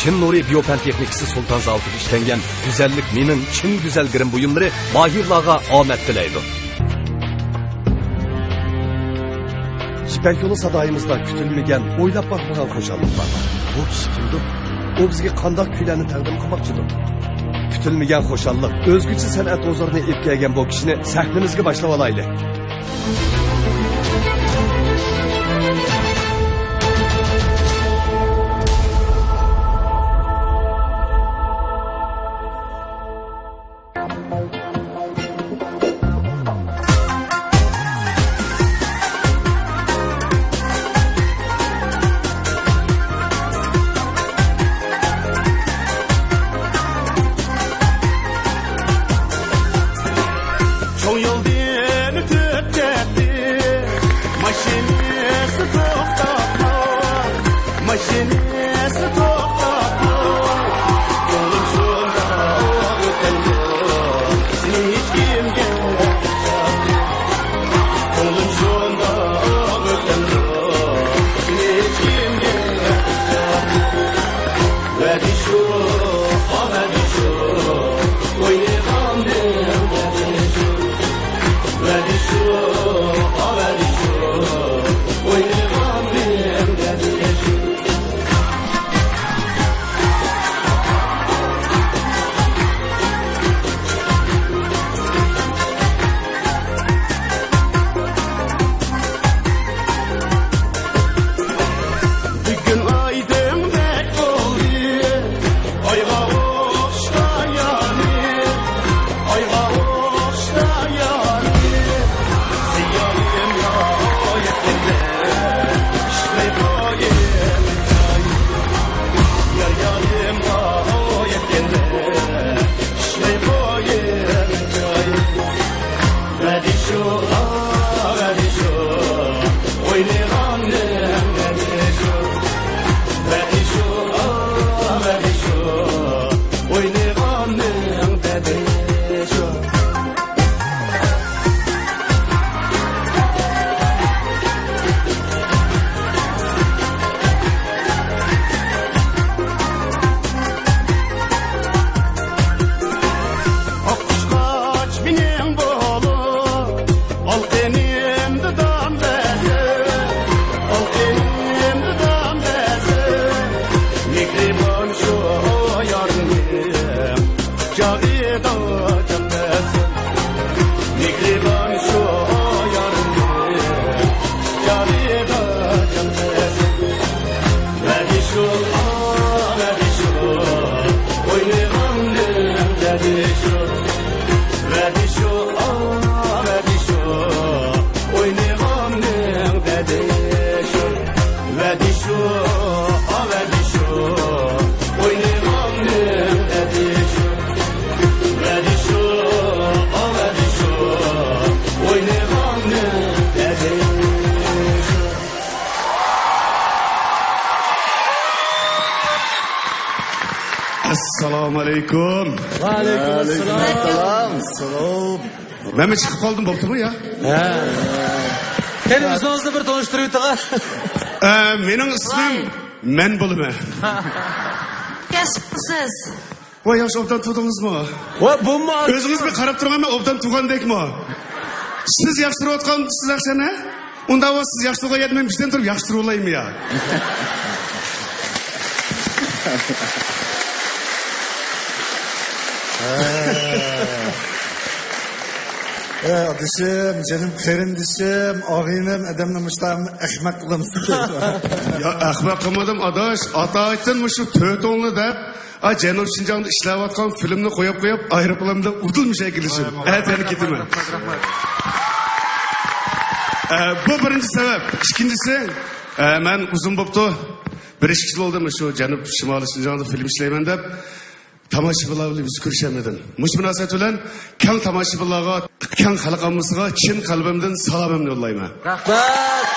Çin Nuri Biopen Teknikisi Sultan Zaltı işlengen güzellik menin Çin güzel girim buyumları mahirlağa amet dileydi. İpek yolu sadayımızda kütülmegen, oylap bakmagan koşallıklar var. Bu kişi kimdir? O bizge kandak küylerini təqdim qılmaqçıdır. Kütülmegen koşallık, özgüçü sanat ozorunu epkegen bu kişini sahnimizge başlap alaylı. Assalamu alaikum. Va alaykum assalom. Ben mi çıkıp kaldım baktım ya? Kendi özünüzü bir tanıştırıyor tağa. Benim ismim Men Bulume. Kesipsiz. Vay yaş obdan tudunuz mu? Va bu mu? Özünüz bir karab turgan mı obdan tugan dek mi? Siz yaxşırıp otkan sizler sene? Onda o siz yaxşırığa yetmemişten durup yaxşırı olayım ya. Dişim, canım kardeşim, ağabeyim, adamla müştahım, ahmak kılımsın. Ya ahmak kılmadım adaş. Ata aytın mı şu töt onlu da Cenab Şinjan'da işlevatkan filmini koyup ayrıplarımda udulmuş ekilişim. Evet yani gitme. Bu birinci sebep. İkincisi ben uzun boptu. Bir iş kişi oldum şu Cenab Şimali Şinjan'da film işleymen de Tamaşıbılarla biz görüşemedim. Muş münasebet bilen keng tamaşıbılarga, keng halkamızga çin kalbimden salamımni yollayma. Rahmat.